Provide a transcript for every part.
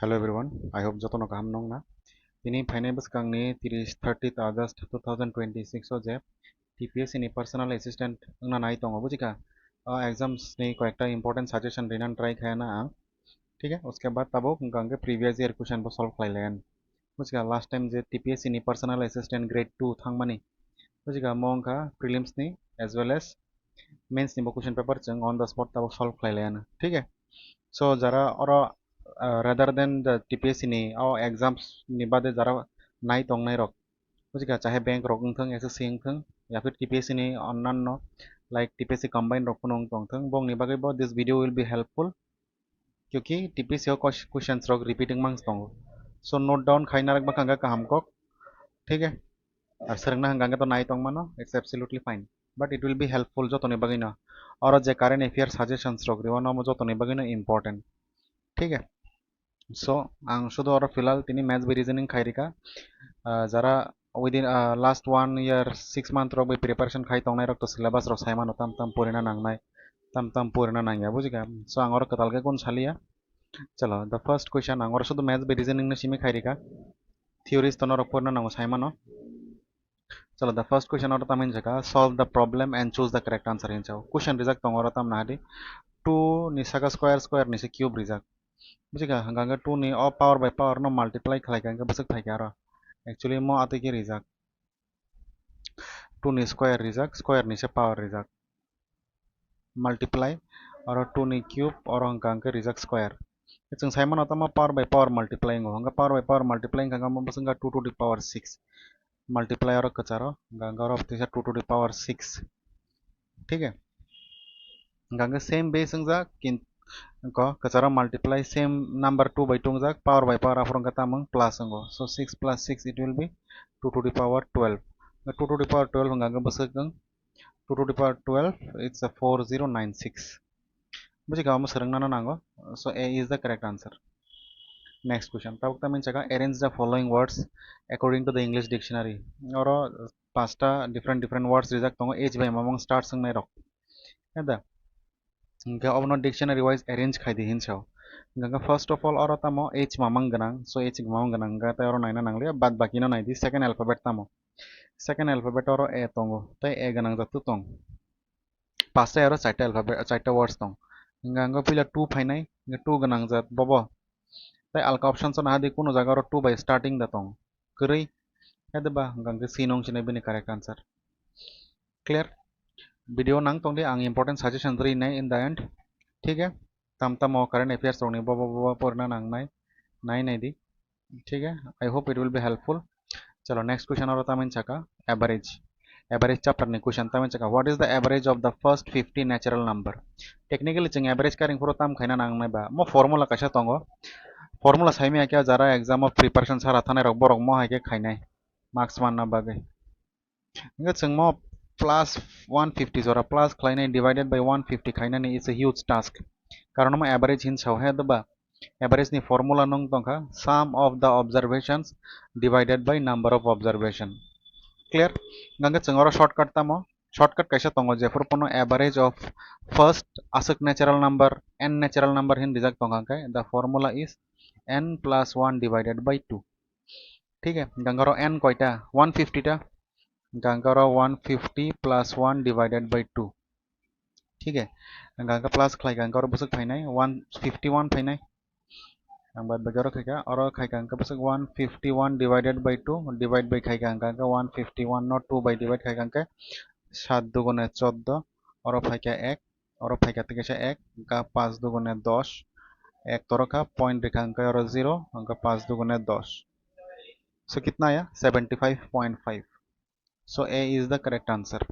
Hello everyone, I hope jotono kaham nong na. Ini final beskangni 30th August 2026 je TPSC ni personal assistant na nai tongo bujika exams ni koekta important suggestion rinan try khayana ang ठीक है उसके बाद तब Gange previous year question को solve खाई लेन बुझगा last time जे TPSC नि personal assistant grade 2 थांगमानी बुझगा मोंगा prelims नि as well as mains नि क्वेश्चन पेपर जों ऑन द स्पॉट तब सॉल्व खाई लेन ठीक है सो जरा और rather than the TPSC ni exams ni bade jara nai tong nai rok बुझिका चाहे बैंक रok थों SSC थों या फिर TPSC ni अन्नान्नो like TPSC combine rok नong tong थों bong ni bagai bo this video will be helpful क्योंकि TPSC questions rok repeating mangs tong so note down खाइना रक बखंगा kaham kok ठीक है और सरंगना हंगांगे तो नाई तोंग मानो it's absolutely fine but it will be helpful जो तोने बगिना और जे current affairs suggestions rok Riva ना जो तोने बगिना important ठीक है so आं शुद्ध और फिलहाल तिनी मैथ्स बे रीजनिंग खाइरिका जरा within last 1 year 6 month rok by preparation khai tongnai rok to syllabus rok saimano tam tam purina nangnai tam purina nangya bujiga so angor katal ke kon salia chalo the first question angor shudu maths by reasoning ne simi khairika theories tono rok purna nango saimano chalo the first question or tamin jaka solve the problem and choose the correct answer hin chao question rijak tongor tam nahadi 2 ni saka square ni se cube rijak bujiga hanganga 2 ni all power by power no multiply khlai kanga basuk thai kara actually mo ate ki rijak 2 ni square rijak square ni se power rijak multiply और 2 ni cube और hanggang ke rijak square जों Simon अतमा power by power multiplying हो हंगा power by power multiplying हंगा mo बसंगा 2 to the power 6 multiply और कचारो हंगा और ऑप्टिसा 2 to the power 6 ठीक है हंगा सेम बेस हंगा किन को कचारो multiply same number 2 by 2 हंगा power by power afरों का Tamang plus हंगो so 6 plus 6 it will be 2 to the power 12 2 to the power 12 हंगा बसंगा 2 to the power 12 it's a 4096 मुझे गाँव में सरंगना ना नांगो so A is the correct answer next question तब तक मैं चका arrange the following words according to the English dictionary और पांचटा different words रिजल्ट तंगो age by mamong start संग नहीं रख है दा इनका अब ना dictionary wise arrange खाई दी हिंसाओ इनका first of all और तमो age mamang गनांग so age mamang गनांग का तो और नाइना नांगलिया बाद बाकी ना नाइ दी second alphabet तमो second alphabet और A तंगो तो A गनांग जातु तंग पांचटा और चारटा alphabet चारटा words तंग इनका पिला 2 फाइनाई इनका 2 गनांग जात बबो ताई अलका ऑप्शन सो नाहा कुनो जगह रो 2 by starting दा तंग करै है दबा गंगे सी नोंग चिने बिनि करेक्ट आंसर क्लियर वीडियो नांग तंग दे आं इंपॉर्टेंट सजेशन री नै इन द एंड ठीक है तम तम करंट अफेयर्स रोनी बबो पढ़ना नांगनाय नाय नै दी ठीक है I hope it will be helpful चलो नेक्स्ट क्वेश्चन और तमिन चका एवरेज एवरेज चैप्टर ने क्वेश्चन तमिन चका what is the average of the first 50 natural number technically जों एवरेज कारिंग फोरो ताम खाइना नांगनाय बा मो फॉर्मूला कसा तंगो फॉर्मूला साइमे क्या जरा एग्जाम ऑफ प्रिपरेशन सारा थाने रक बरक मो हाके खाइनाय मार्क्स मानना बागै इंगा जों मो प्लस 150 जरा प्लस खाइनाय डिवाइडेड बाय 150 खाइनाय इज अ ह्यूज टास्क कारण मो एवरेज हिन साव है दबा एवरेज नि फॉर्मूला नंग तंखा sum of the observations divided by number of observation clear गंगा जों और शॉर्टकट तमो शॉर्टकट कैसा तंगो जेफोर पनो एवरेज ऑफ फर्स्ट असक natural number n natural number हिन रिजल्ट तंगा के the formula is n plus 1 divided by 2 ठीक है गंगारो n कोइटा 150 टा गंगारो 150 plus 1 divided by 2 ठीक है गंगा प्लस खाई गंगारो बसक फाइनाय 151 फाइनाय ang बाद बजारो खाइका और खाई Ganga Basak 151 divided by 2 divide by खाई गंगा 151 not 2 by divide खाई गंगा 7 दुगुने 14 और फाइका 1 और फाइका तकेशा 1 का 5 दुगुने 10 एक तो रखा पॉइंट रेखा अंक और 0 अंक 5 दुगुने 10 सो कितना आया 75.5 so A is the correct answer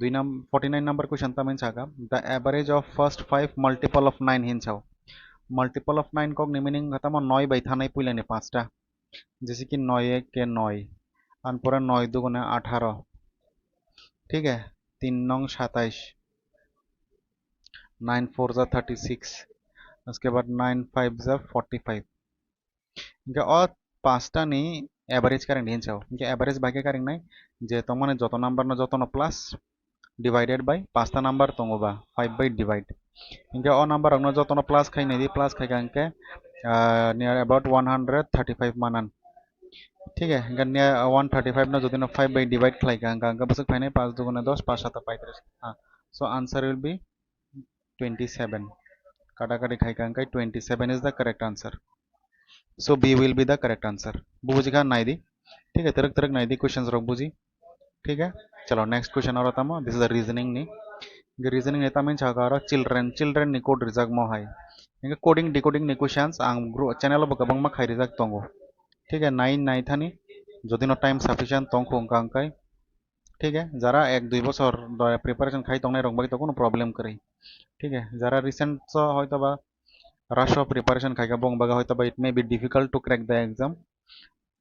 49 number question था means the average of first 5 multiple of 9 हिंसाओ मल्टीपल ऑफ 9 को मिनिंग खत्म 9 बाई था नहीं पुले ने पांचटा जैसे कि 9 एक के 9 अनपुरा 9 दुगुने 18 ठीक है 3 नौ 27 9 4 जा 36 उसके बाद 9 5 जा 45 इनका और पांचटा नी एवरेज करेंट हिंसाओ इनके एवरेज भागे करेंट नहीं जे तो माने जतो नंबर न जतो न प्लस डिवाइडेड बाय पांचटा नंबर तंगोबा 5 बाय डिवाइड इनके और नंबर न जतो न प्लस खाइ नहीं दी प्लस खाइ इनके नियर अबाउट 135 मानन ठीक है इनका नियर 135 ना जो दिन 5 by divide खालायगा इनका बसक फाइने 5 दुगुना 10 5 7 35 हाँ so answer will be 27 काटा काटी खायका इनका 27 is the correct answer so B will be the correct answer बुझी का नाइदी ठीक है तरक तरक नाइदी क्वेश्चंस रख बुझी ठीक है चलो नेक्स्ट क्वेश्चन और आता this is the reasoning knee reasoning नेता मीन छागा चिल्ड्रेन चिल्ड्रेन नि कोड रिजाक मोहाय इनका कोडिंग डिकोडिंग नि क्वेश्चंस आं चैनल बो गोबां मा खाय रिजाक तंगो ठीक है नाइन नाइथानी যদি নো টাইম সাফিসিয়েন্ট তংখো গাंकाय ठीक है जरा एक दुई बছর प्रिपारेशन खाई तंगनाय रंग तो कोनो प्रॉब्लम करे ठीक है जरा रिसेंट सो হয়তো বা रश ऑफ प्रिपारेशन खाई बंग बागा হয়তো বা it may be difficult to crack the exam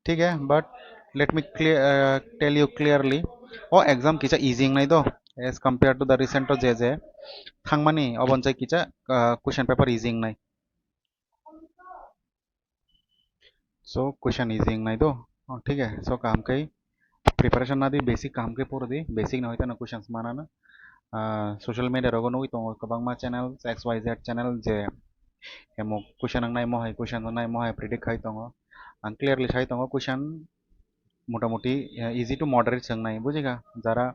ठीक है but let me tell you clearly ओ एग्जाम किचा इजी नहीं दो as compare to the recent जे जे थांगमानी अबनचाय किचा क्वेश्चन पेपर इजी नहीं सो क्वेश्चन इजी नहीं दो ठीक है सो काम कई प्रिपरेशन ना दी बेसिक काम के पूरा दी बेसिक ना होता ना क्वेश्चंस माना ना सोशल मीडिया रोगो नुई तो कबांग मा channel X Y Z channel जे एमो क्वेश्चन नाय मो हाय क्वेश्चन नाय मो हाय प्रेडिक्ट खाई तो आं क्लियरली खाई तो क्वेश्चन मोटामुटी इजी टू मॉडरेट सोंनाय बुझेगा जरा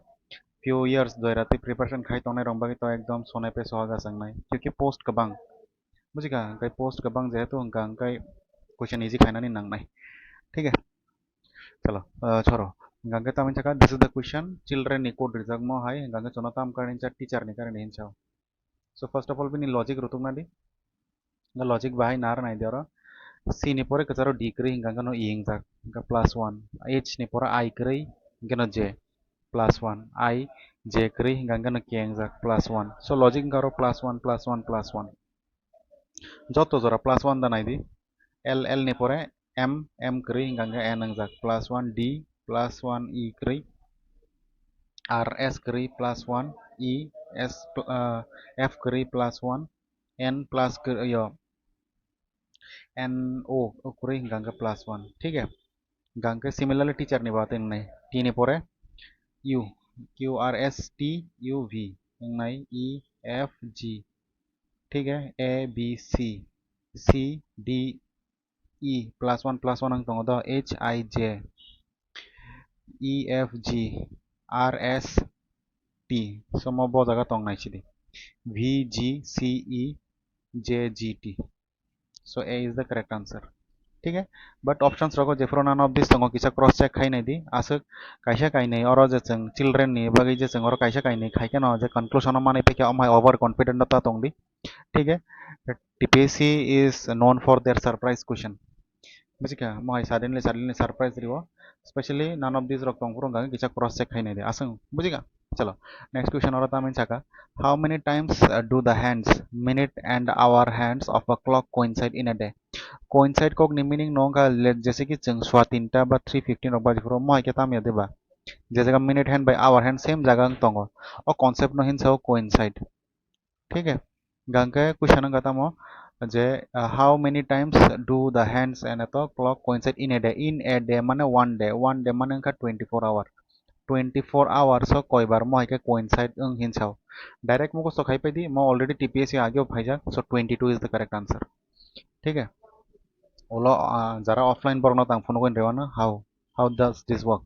फ्यू इयर्स दोराते प्रिपरेशन खाई तो रंबागी तो एकदम सोने पे सोहागा सोंनाय क्योंकि पोस्ट कबांग बुझेगा अंकाय पोस्ट कबांग जेहेतु अंकाय क्वेश्चन इजी खाइनानी नांनाय ठीक है चलो छोरो गंगे तामिन चका this is the question children नि कोड रिजल्ट मो हाय गंगे चोना ताम करनी चा टीचर नि करनी हिंचाओ so first of all Binny logic रुतुक ना दी लॉजिक बाहाय नार नाय देरो सी नि परे कचारो डी करी गंगा नो ई हिंजा गंगा +1 h नि परे i करी गनो j +1 i j करी गंगा नो k हिंजा +1 सो लॉजिक करो +1 +1 +1 जतो जरा +1 दा नाय दी L L नि परे M M kri hingga N hingga +1 D +1 E kri R S kri +1 E S F kri +1 N plus yo N O kri hingga +1 ठीक है गंगे सिमिलरली टीचर नि बात नहीं T नि परे U Q R S T U V नहीं E F G ठीक है A B C C D E +1 ang tong do H I J E F G R S T so mo bo jaga tong nai chidi V G C E J G T so A is the correct answer ठीक है but options रखो जेफ्रो नान of this तंगो किसा cross check खाई नहीं दी आसक काइसा काई नहीं और जे जों चिल्ड्रेन नि बागै जे जों और काइसा काई नहीं खाई के न जे कंक्लूजन माने पे के अमाय ओवर कॉन्फिडेंट ता तंग दी ठीक है TPSC is known for their surprise question बुझिका मैं सडनली सडनली सरप्राइज रिवो स्पेशली नन ऑफ दिस रक तंगपुर गांगे किसा क्रॉस चेक खाई दे आसं बुझिका चलो नेक्स्ट क्वेश्चन और तामिन छका how many times do the hands minute and hour hands of a clock coincide in a day coincide को नि मीनिंग नोंगा जैसे कि जों स्वा 3टा बा 3:15 रक बाजिफोर मा के ताम यादेबा जे जगह मिनट हैंड बाय आवर हैंड सेम जगह तंगो ओ कॉन्सेप्ट न हिंसाओ कोइंसाइड ठीक है गांगे क्वेश्चन गतामो जे how many times do the hands and to clock coincide in a day माने वन डे माने का 24 आवर 24 आवर्स कय बार mo के कोइंसाइड ओं हिंसाव डायरेक्ट मको सखाई पे दी mo ऑलरेडी टीपीएससी आगे भाईजा so 22 is the correct answer ठीक है ओलो जरा ऑफलाइन बरनो तां फोन कोइन रेवाना हाउ डज दिस वर्क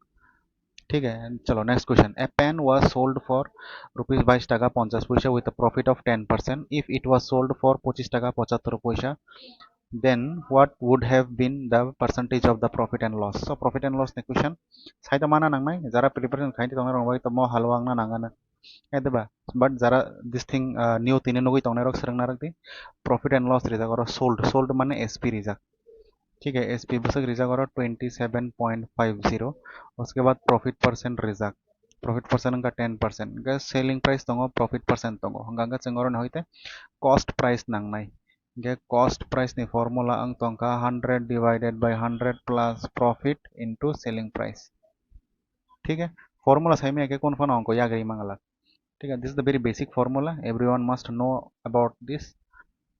ठीक है चलो next question a pen was sold for rupees 22 টাকা 50 পয়সা with a profit of 10% if it was sold for 25 টাকা 75 পয়সা then what would have been the percentage of the profit and loss so profit and loss ne question sai ta mana nang nai jara preparation khai tong rong bai to mo halwang na nangana edeba but jara this thing new tine nugui tong rok serang narak di profit and loss reja koro sold mane sp reja ठीक है S P Basak रिजा करो 27.50 उसके बाद profit percent रिजा profit percent का 10% का selling price दंगो profit percent दंगो हंगा चंगरो न होइते कॉस्ट प्राइस नांगनाय गे कॉस्ट प्राइस नि फॉर्मूला अंग तंका 100 divided by 100 plus profit into selling price ठीक है फॉर्मूला सही में के कौन फन अंक या गई मंगला ठीक है this is the very basic formula everyone must know about this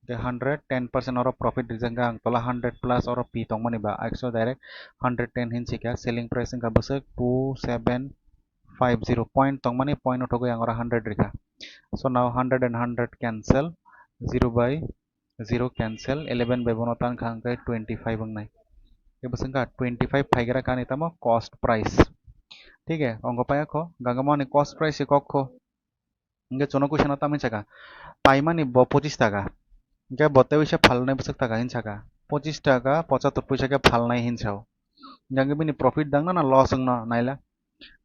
the 110% or profit reason ka ang tola 100 plus or p tong mani ba actually direct 110 hin sika selling price ka basek 2750 point tong mani point uthogo yang ora 100 rika so now 100 and 100 cancel 0 by 0 cancel 11 by bono tan khang kai 25 ang nai ke basangka 25 phaigera kan itamo cost price ठीक है अंग पाया खो गंगा माने cost price kok kho इंगे चोनो question आता में चका पाइमानी 25 টাকা इंगे बते वैसे फालनाय बसक टाका हिंसाका 25 টাকা 75 पैसा के फालनाय हिंसाव गंगे बिनी प्रॉफिट दांगना ना लॉस ना नाइला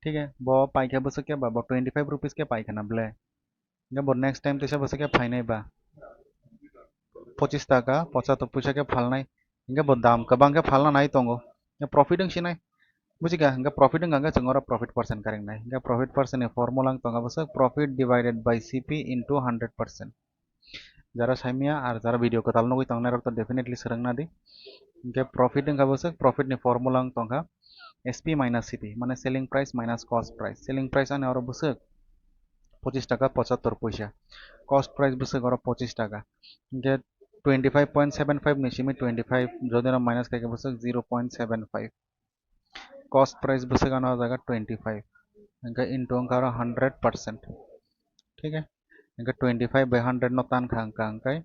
ठीक है बो पाइका बसक के बा 25 रुपीस के पाइका ना ब्ले इंगे बो नेक्स्ट टाइम तेसा बसक के फाइनाय बा 25 টাকা 75 पैसा के फालनाय इंगे बो दाम गोबां के फालना नाय तंगो प्रॉफिट दंसिनाय बुझिगा हंगा प्रॉफिट हंगा जोंगरा प्रॉफिट परसेंट करेंग नाय हंगा प्रॉफिट परसेंट नि फॉर्मूला तंगा बसक profit divided by CP into 100% जरा साइमिया और जरा वीडियो को तालनो कोई तंगना रखता डेफिनेटली सरंगना दी हंगा प्रॉफिट हंगा बसक प्रॉफिट नि फॉर्मूला तंगा एसपी माइनस सीपी माने selling price minus cost price selling price आने और बसक 25 টাকা 75 পয়সা কস্ট প্রাইস বসে গড় 25 টাকা যে 25.75 নিশিমি 25 যদি না মাইনাস কাকে বসে 0.75 कॉस्ट प्राइस बस का ना जाएगा 25 इनका इंटू का 100% ठीक है इनका 25 बाई 100 नो तान खां का अंकाई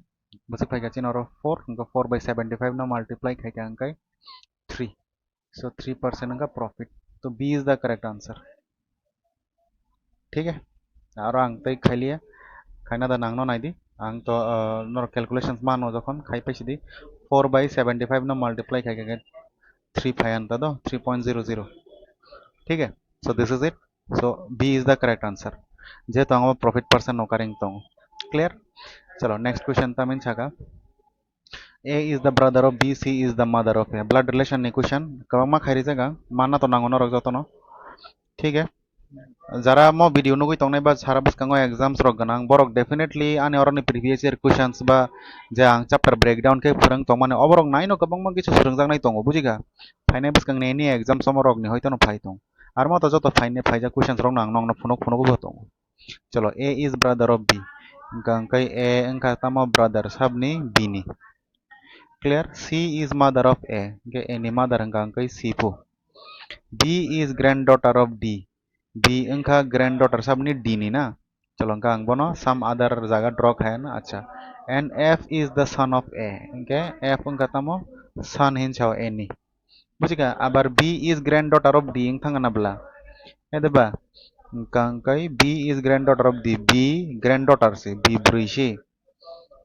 बस खाई चिन और 4 इनका 4 बाई 75 नो मल्टीप्लाई खाई का अंकाई 3 सो 3% इनका प्रॉफिट तो B is the correct answer ठीक है और आंग तई खाई लिया खाइना दा नांगनो नाई दी आंग तो नोर कैलकुलेशंस मानो जखन खाई पैसी दी 4 बाई 75 नो मल्टीप्लाई खाई का 3 फाइ अंता दो 3.00 ठीक है so this is it so B is the correct answer जेहेतु आंगो प्रॉफिट परसेंट नो करेंग तो क्लियर चलो नेक्स्ट क्वेश्चन ता मीन छागा A is the brother of B, C is the mother of A. Blood relation ni question कबमा खाइरी जगा माना तो नांगो न रख जातो न ठीक है जरा मो वीडियो नुगै तंगनाय बा सारा बसकांगो एग्जाम्स रक गनां बरक डेफिनेटली आनि अरनि प्रिभियस इयर क्वेश्चंस बा जे आं चैप्टर ब्रेकडाउन के फोरों तो माने अबरक नाइनो गोबां किछु फोरोंजांनाय दङ बुजिगा फाइनाय बसकांनि एनि एग्जाम सम रक नि हयतो न फाइ दं आरो मत जतो फाइने फाइजा क्वेश्चंस रक नां नंगनो फुनक फुनक बो दं चलो A is brother of B गंकै A अंका तम ब्रदर सबनि B नि clear C is mother of A के A नि mother गंकै C Pu B is granddaughter of D B अंका granddaughter सबनि D नि ना चलो अंका आंग बनो some other जगह ड्रॉ है ना अच्छा and F is the son of A के F अंका तमो son हिंसाव A नि बुझिगा आबार B is granddaughter of D इंग थांगा नाब्ला एदबा गंकै B is granddaughter of D B granddaughter से B ब्रैसि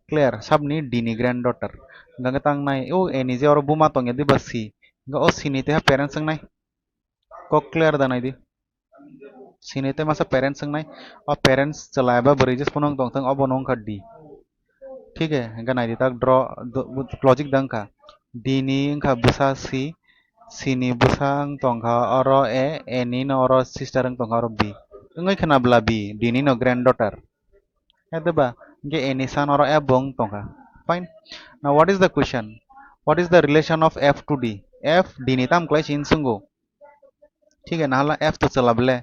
क्लियर सबनि D नि granddaughter गंगा तांग नाय ओ A नि जे और बुमा तंग एदबा C गंगा ओ C नि ते पेरेंट्स संग नाय को क्लियर दा नाय दी सिनेते मासा पेरेंट्स संगनाय और पेरेंट्स चलायबा बोरै जे फनों दंथों अब नंग का डी ठीक है हंगा नायदि ताक ड्र लॉजिक दंका डी नि इंखा बुसा सी नि बुसा तंखा और ए नि न और सिस्टर तंखा और बी इंगै खनाब्ला बी डी नि न ग्रैंड डॉटर एदबा इंगे ए नि सन और ए बंग तंखा fine now what is the question what is the relation of F to D F D नि ताम क्लाइ सिन संगो ठीक है नाला एफ तो चलाबले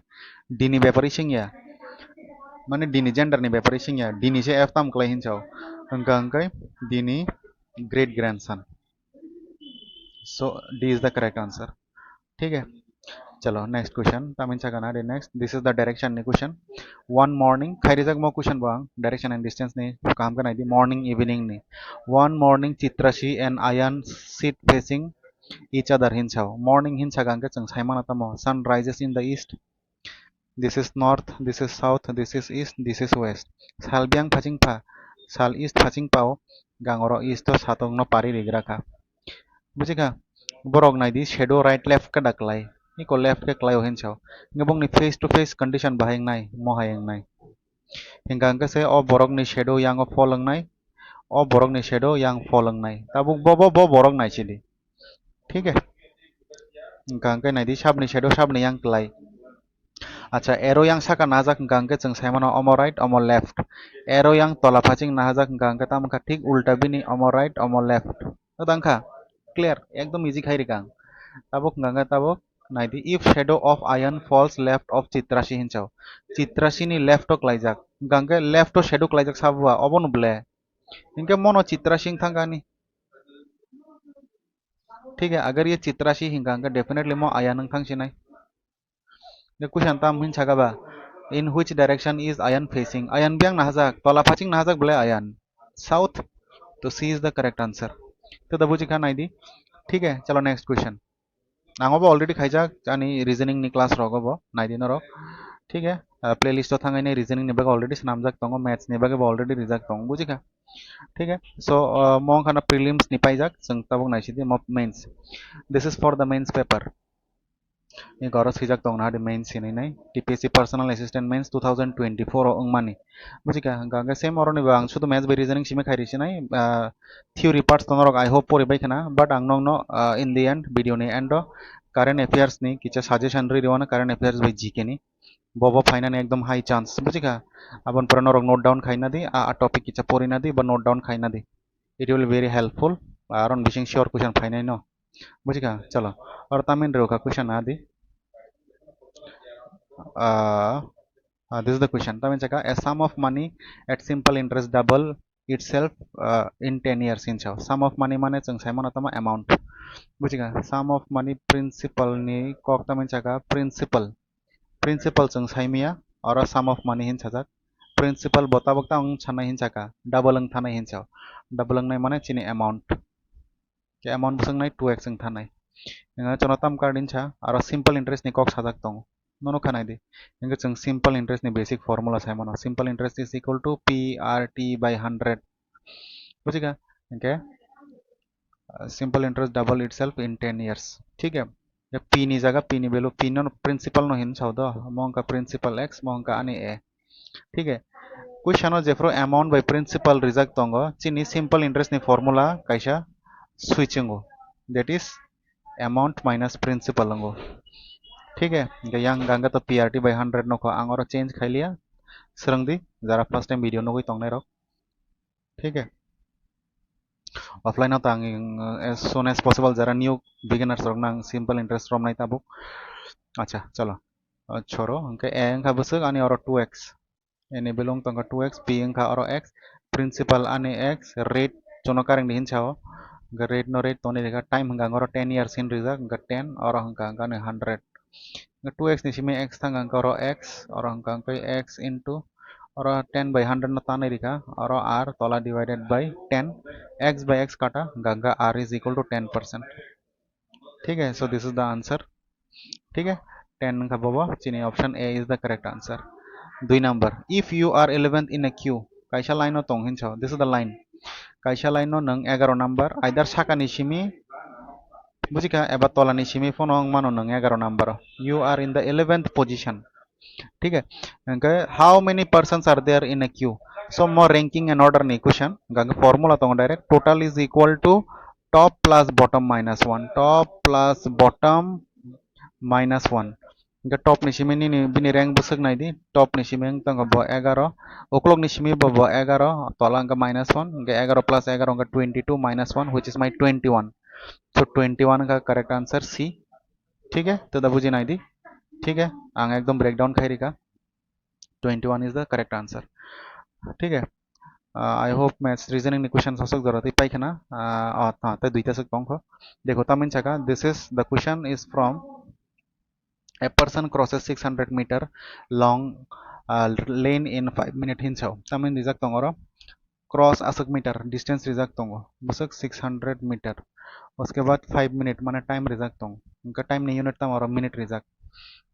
डी नि बेपारी सिंगया माने डी नि जेंडर नि बेपारी सिंगया डी नि से एफ ताम क्लाइ हिंसाव अंका अंकै डी नि great grandson so D is the correct answer ठीक है चलो नेक्स्ट क्वेश्चन तामिन सागाना दे next this is the direction नि क्वेश्चन वन मॉर्निंग खाइरिजाक मो क्वेश्चन बांग डायरेक्शन एंड डिस्टेंस नि काम का नाइदी मॉर्निंग इवनिंग नि one morning Chitrashi and Ayan sit facing each other हिंसाव मॉर्निंग हिंसा गांगे चंग साइमान तमो sun rises in the east this is north this is south this is east this is west sal biang phaching pha sal east phaching pao gangoro east to satong no pari rigra ka bujiga borok nai di shadow right left ka daklai ni ko left ke klai hin chao ngabong ni face to face condition baheng nai mohayeng nai hingang ka se o borok ni shadow yang o foleng nai o borok ni shadow yang foleng nai tabuk bo borok nai chidi ठीक है hingang ka nai di sab ni shadow sab ni yang klai अच्छा arrow yang saka najak gangke जों साइमानो अमो right अमो left arrow yang तला फाचिंग najak gangke तामखा ठीक उल्टा बिनी अमो राइट अमो लेफ्ट तंखा क्लियर एकदम इजी खाइरि गां ताबुक गंगा ताबुक नाइदि if shadow of Ayan falls left of Chitrashi हिंचाव चित्राशी नि लेफ्ट ऑफ लाइजाक गंगे लेफ्ट ऑफ शेडो लाइजाक साबुआ अबन ब्ले इनके मोनो चित्राशी थांगानी ठीक है अगर ये चित्राशी हिंगा डेफिनेटली मो ion थांसिनाय the question tam hin chagaba in which direction is iron facing iron biang nahajak tola phaching nahajak bole iron south तो सी इज द करेक्ट आंसर तो दा बुझिखा नायदि ठीक है चलो नेक्स्ट क्वेश्चन आंगोबो अलरेडी खाइजाक आनी रिजनिंग नि क्लास रगोबो नायदिनो रक ठीक है प्लेलिस्ट थांगायनाय रिजनिंग नि बागै अलरेडी सामजाक दङ मैथ्स नि बागै अलरेडी रिजाक दङ बुझिखा ठीक है सो मong खाना प्रिलिम्स नि पाइजाक जों ताबुक नायसिदि mains this is for the mains paper ये गरज हिजाक दं ना मेंस हिनाय TPSC पर्सनल असिस्टेंट मेंस 2024 अंगमानी बुझिका गांगा सेम अरनि आं शुद्ध मैथ्स बाय रिजनिंग सिमे खायरिसिनाय थियोरी पार्ट्स दं रक आई होप परि बायखाना बट आं नंनो इन द एंड वीडियो नि एंड कारेंट अफेयर्स नि किछा सजेशन रिवाना कारेंट अफेयर्स बाय जीके नि बबो फाइनाने एकदम हाई चांस बुझिका आबन पर नरक नोट डाउन खाइना दी आ टॉपिक किछा परिना दी बा नोट डाउन खाइना दी इट विल वेरी हेल्पफुल आरन बिसिंग श्योर क्वेश्चन फाइनाय न बुझिका चलो और तामिन रोका क्वेश्चन आदि this is the question that means a sum of money at simple interest double itself in 10 years in chow sum of money mane chung saimon atama amount bujiga sum of money principal ni kok ta means principal chung saimia or sum of money hin chajak principal bota bokta ang chana hin chaka double ang thana hin chaw double ang nai mane chini amount ke amount busang nai 2x ang thanai nga chonatam card cha aro simple interest ni kok sajak tong nono khanai di nga chung simple interest ni basic formula sai mono simple interest is equal to PRT by 100 बुझेगा okay simple interest double itself in 10 years ठीक है ये p ni जगह p ni value p no principal no hin chau do mong का principal x mong का ani a ठीक है question o jefro amount by principal result tongo chini simple interest ni formula kaisa switching go that is amount minus principal अंगो ठीक है yang ganga तो PRT by 100 no को आंगोरो change खाई लिया सरंगदी जरा फर्स्ट टाइम वीडियो नो कोई तंगने रख ठीक है ऑफलाइन होता एज सोन एज पॉसिबल जरा न्यू बिगिनर्स रख ना सिंपल इंटरेस्ट फ्रॉम नहीं ताबुक अच्छा चलो छोरो उनके ए का बसक आने और 2x एने बिलोंग तंग 2x p का और x प्रिंसिपल आने x रेट जोनो कारंग दिहिन छाओ रेट नो रेट तो ने देखा टाइम हंगा और 10 इयर्स इन रिजल्ट 10 और हंगा 100 2x ni simi x tang angka ro x or angka angka x into or 10 by 100 na tanai rika or r tola divided by 10 x by x kata ganga r is equal to 10% ठीक है so this is the answer ठीक है 10 का बाबा चीनी option A is the correct answer 2 number if you are 11th in a queue kaisa line no tong hin chao this is the line kaisa line no nang 11 number either saka ni simi बुझिका एबा तलानि Simi phone मानो नों 11 number you are in the 11th position ठीक है okay how many persons are there in a queue so मो ranking and order नि question गंग formula तो direct total is equal to top plus bottom minus 1 top plus bottom minus 1 इनका top नि सिमी नि बिनि रैंक बसक नाइदि टॉप नि सिमी तंग ब 11 ओक्लॉक नि सिमी ब 11 तला का माइनस 1 11 प्लस 11 का 22 माइनस 1 व्हिच इज माय 21 तो 21 का करेक्ट आंसर सी ठीक है तो बुझी ना दी ठीक है आंग एकदम ब्रेकडाउन खाई का 21 इज द करेक्ट आंसर ठीक है I hope maths reasoning question हसक जरूरत ही पाइखाना हाँ तो दुईटा से पंख देखो तमिन छका this is the question is from a person crosses 600 meter long lane in 5 minutes हिंसाव तमिन रिजक तंगरो क्रॉस असक मीटर डिस्टेंस रिजक तंगो बसक 600 मीटर उसके बाद 5 मिनट माने टाइम रिजक तंग उनका टाइम नहीं यूनिट तंग और मिनट रिजक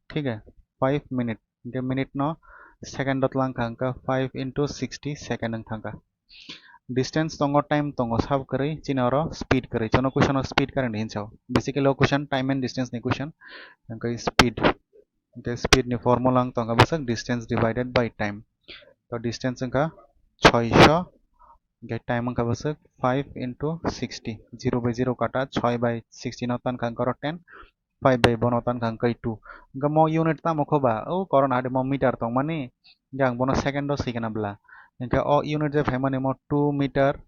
ठीक है 5 मिनट इनके मिनट नो सेकंड दत लांग खांका 5 into 60 सेकंड थांका डिस्टेंस तंगो टाइम तंगो सब करे चिन और स्पीड करे चनो क्वेश्चन स्पीड करे नहीं चाहो basically question time and distance नि क्वेश्चन उनका स्पीड उनके स्पीड नि फार्मूला तंगा बसक डिस्टेंस डिवाइडेड बाय टाइम तो डिस्टेंस उनका 600 get time का बसक 5 into 60 0 by 0 काटा 6 by 60 नौतन खांकर 10 5 by 1 नौतन खांकर 2 इनका मो यूनिट ता मखोबा ओ करण आदे मो मीटर तो माने जां बनो सेकंड दो सिकना बला इनका ओ यूनिट जे फेमाने मो 2 मीटर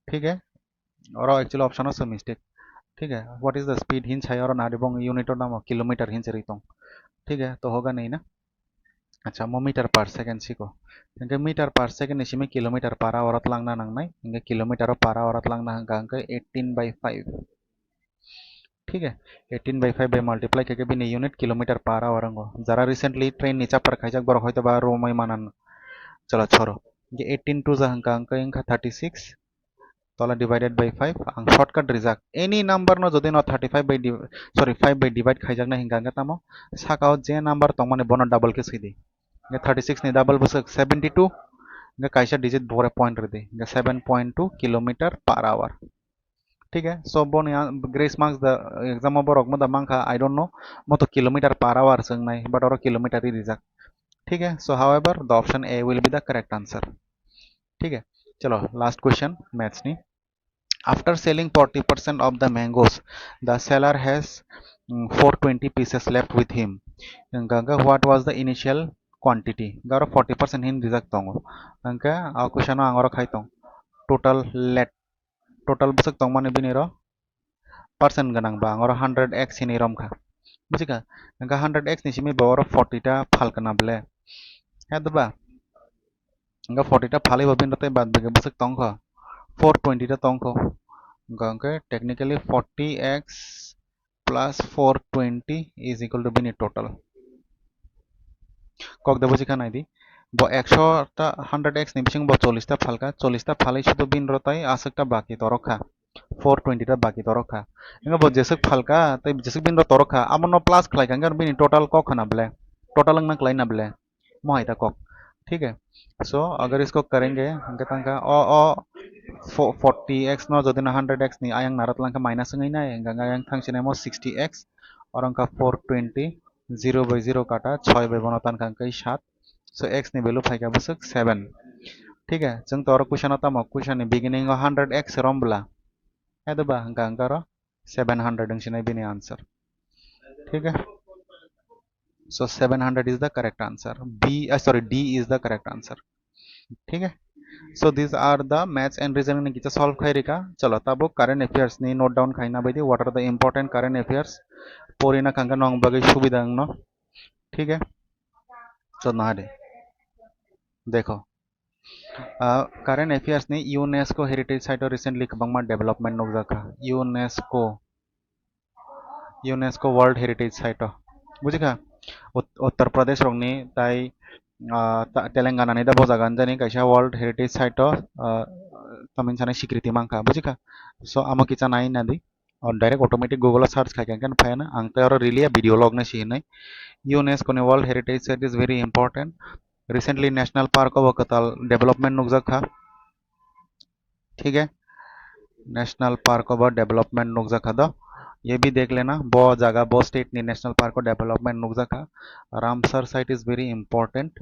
ठीक है और एक्चुअली ऑप्शन ऑफ मिस्टेक ठीक है what is the speed Hinch है और नादे बंग यूनिट नाम किलोमीटर हिंच रही ठीक है तो होगा नहीं ना अच्छा मो मीटर पर सेकंड सीखो इनके मीटर पर सेकंड इसी में किलोमीटर पर आवर लांगना नांगनाय इनके किलोमीटर पर आवर लांगना हंगा 18 by 5 ठीक है 18 by 5 by मल्टीप्लाई करके भी नहीं यूनिट किलोमीटर पर आवर अंगो जरा रिसेंटली ट्रेन नीचा पर खाइजाक बर होयतो बा रोमय मानन चलो छोरो ये 18 टू जा हंका 36 तला divided by 5 ang shortcut rijak any number no jodi no 35 by 5 by divide khaijak na hinga nga tamo sakao je number tongmani bono double ke sidi nga 36 ni double busuk 72 nga kaisa digit bore point redi nga 7.2 kilometer per hour ठीक है so बोन grace marks the exam बोरक मदा मांखा I don't know मतो kilometer per hour सोंनाय but और kilometer ही रिजल्ट ठीक है so however the option A will be the correct answer ठीक है चलो लास्ट क्वेश्चन मैथ्स नी after selling 40% of the mangoes the seller has 420 pieces left with him ganga what was the initial quantity garo 40% hin rijak tongo angka a question angoro khaitong total let total busuk tongmani biniro percent ganang ba angoro 100x hini romkha बुझिका angka 100x ni simi bawaro 40 ta phal kana ble hedba angka 40 ta phali babin rote bad bage busuk tongkha 420 ta tongkho angka technically 40x plus 420 is equal to bini total kok da buঝিকা নাই di bo 100 ta 100x ni bising bo 40 ta phalka 40 ta phalai শুধু bin rotai asakta baki torokha 420 ta baki torokha inga bo jesuk phalka tai jesuk bin ro torokha amono plus khlai kanga bini total kok khana ble total ang na klai na ble mohai ta kok ठीक है सो अगर इसको करेंगे अंके तंका ओ 40x no जो दिन 100x ni ayang narat langka minus ngai na enga ayang thangchine mo 60x और अंका 420 0 by 0 काटा 6 by बनोतान कंkai 7 so x ni value फाइका Basak 7 ठीक है जों तो क्वेश्चन आता म क्वेश्चन नि बिगिनिंग 100x रमबला हेदबा अंका अंका रो 700 अंगसिनाय बिनि आंसर ठीक है so 700 is the correct answer sorry D is the correct answer ठीक है so these are the maths and reasoning ni kita solve khai rika chalo tabo current affairs ni note down khaina baidi what are the important current affairs porina kanga nong bagai subida no ठीक है so ना दे देखो current affairs ni UNESCO heritage site और recently kabangma development nog jaka UNESCO world heritage site बुझिका Uttar Pradesh रंगनी ताई तेलंगाना नि दा बजागान जानि कायसा वर्ल्ड हेरिटेज साइट तमिन साने स्वीकृति मांखा बुझिका सो आमा किचा नाइ नादि और डायरेक्ट ऑटोमेटिक गूगल सर्च खाइकेन फायना आंते और रिलिया वीडियो लॉग ने सिनै यूनेस्को ने world heritage site is very important recently national park of कताल डेवलपमेंट नुकजाखा ठीक है नेशनल पार्क ऑफ डेवलपमेंट नुकजाखा द ये भी देख लेना बो जगह बो स्टेट नि नेशनल पार्क को डेवलपमेंट नुकजाखा Ramsar site is very important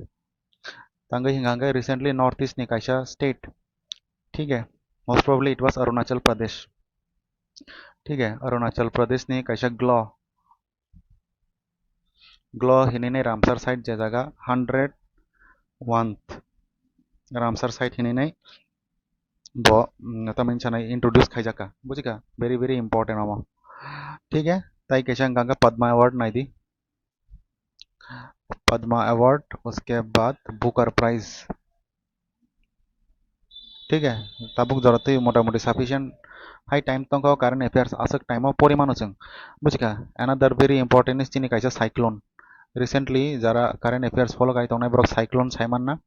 तंगे हिंगांगे रिसेंटली नॉर्थ ईस्ट नि कायसा स्टेट ठीक है most probably it was Arunachal Pradesh ठीक है अरुणाचल प्रदेश नि कायसा ग्लो हिने रामसर साइट जे जगह 101th रामसर साइट हिने बो तमिन छाने इंट्रोड्यूस खाइजाका बुझिका वेरी वेरी इंपॉर्टेंट अमा ठीक है ताई कैसा गंगा पद्मा अवार्ड नहीं दी पद्मा अवार्ड उसके बाद बुकर प्राइज ठीक है ताबुक जरूरत है मोटा-मोटी सफिशिएंट हाई टाइम तक करंट अफेयर्स आसक टाइम परिमाण जों बुझिका अनदर वेरी इंपॉर्टेंट इज चिनि कैसा साइक्लोन रिसेंटली जरा करंट अफेयर्स फॉलो गाय तंनाय ब्रक साइक्लोन साइमान ना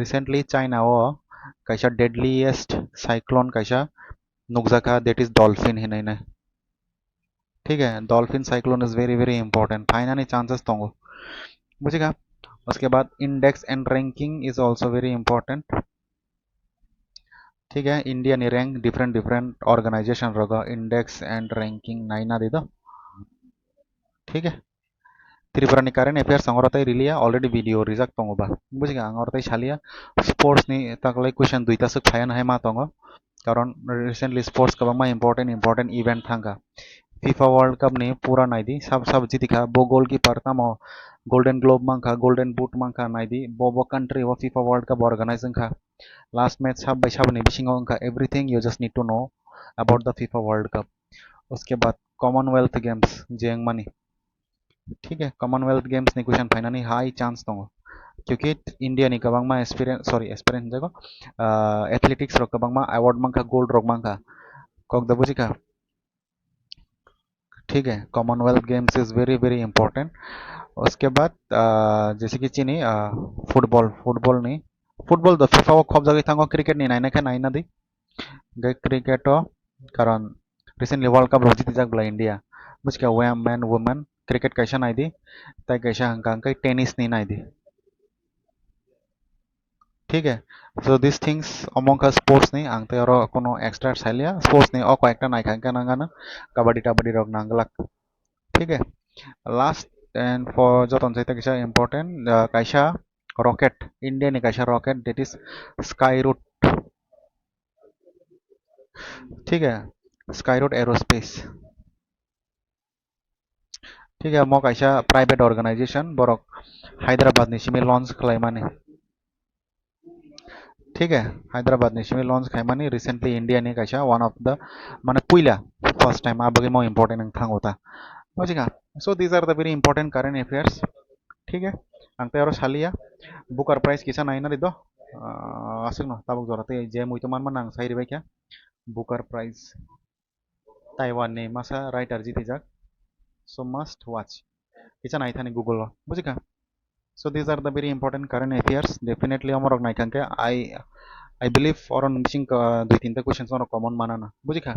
रिसेंटली चाइना ओ कैसा डेडलीएस्ट साइक्लोन कैसा नुकजाका दैट इज डॉल्फिन हिनाइना ठीक है dolphin cyclone is very very important finally chances तंगो बुझिका उसके बाद index and ranking is also very important ठीक है इंडिया नि रैंक डिफरेंट डिफरेंट ऑर्गेनाइजेशन रगा इंडेक्स एंड रैंकिंग नाइना दे दो ठीक है त्रिपुरा नि करंट अफेयर्स अंगरताय रिलिया ऑलरेडी वीडियो रिजल्ट तंगोबा बुझिका अंगरताय सालिया स्पोर्ट्स नि तकलाई क्वेश्चन दुईता से फायन है मा तंगो कारण रिसेंटली स्पोर्ट्स कबा इंपॉर्टेंट इवेंट थांगा फीफा वर्ल्ड कप ने पूरा नाइदी सब जीतिखा बो गोलकीपर तमो गोल्डन ग्लोब मांखा गोल्डन बूट मांखा नाइदी बो कंट्री वो फीफा वर्ल्ड कप ऑर्गेनाइजिंग खा लास्ट मैच सब बाय सब ने बिसिंगो अंका everything you just need to know about the FIFA World Cup उसके बाद कॉमनवेल्थ गेम्स जेंग मानी ठीक है कॉमनवेल्थ गेम्स नि क्वेश्चन फाइनली हाई चांस दंगो क्योंकि इंडिया नि कबांगमा एक्सपीरियंस जगो एथलेटिक्स रो कबांगमा अवार्ड मांखा गोल्ड रोग मांखा कक द बुझिका ठीक है Commonwealth games is very very important उसके बाद जैसे कि चीनी फुटबॉल फुटबॉल नहीं फुटबॉल द फीफा वो खूब जगह थांगो क्रिकेट नहीं नाइना खा नाइना दी क्रिकेट कारण रिसेंटली वर्ल्ड कप रोजी जाक बोला इंडिया बुझ क्या वुमेन वुमेन क्रिकेट कैसा नाई दी तय कैसा हंका टेनिस नहीं नाई दी ठीक है so this things among sports नहीं आंते और कोनो एक्स्ट्रा साइलिया स्पोर्ट्स नहीं और कয়েকটা নাই खानका नांगाना कबड्डी टबड्डी रग नांगलाक ठीक है लास्ट एंड फॉर जो तंसे कैसा इम्पोर्टेंट कैसा रॉकेट इंडिया ने कैसा rocket that is Skyroot ठीक है स्काई रूट एरोस्पेस ठीक है मो कैसा प्राइवेट ऑर्गेनाइजेशन बरक हैदराबाद निशिमी लॉन्च खालायमाने ठीक है हैदराबाद निशिमी लॉन्च खालायमाने रिसेंटली इंडिया ने कैसा वन ऑफ द माने पुइला फर्स्ट टाइम आबगे मो इम्पोर्टेंट नोंथां होता बुझिगा so these are the very important current affairs ठीक है आंते और सालिया बुकार प्राइस किसा नाइना रिदो आसिक न ताबक जरते जे मुइतो मान मान आं साइरिबाय क्या बुकार प्राइस ताइवान ने मासा राइटर जीती जाक सो मस्ट वाच किसा नाइथानी Google बुझिगा so these are the very important current affairs definitely amorok naikanke I believe or missing dui tinta questions or common manana बुझिगा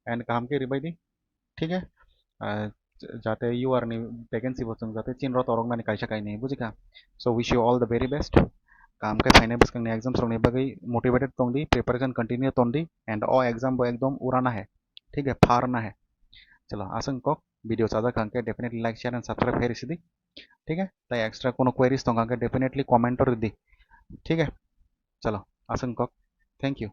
and काम के रिबाई दी ठीक है जाते यू आर वैकेंसी बसुं जाते चिन रत औरंग नानी कायसा कायने बुझिगा so wish you all the very best काम के फाइने बस कंने एग्जाम सोने बगै मोटिवेटेड तोंदी प्रिपरेशन कंटिन्यू तोंदी एंड ओ एग्जाम बो एकदम उड़ाना है ठीक है फारना है चलो आसन को वीडियो सादा कंके definitely like share and subscribe फेर दी ठीक है ताई एक्स्ट्रा कोनो क्वेरीज तो कंके डेफिनेटली कमेंट और दी ठीक है चलो आसन को थैंक यू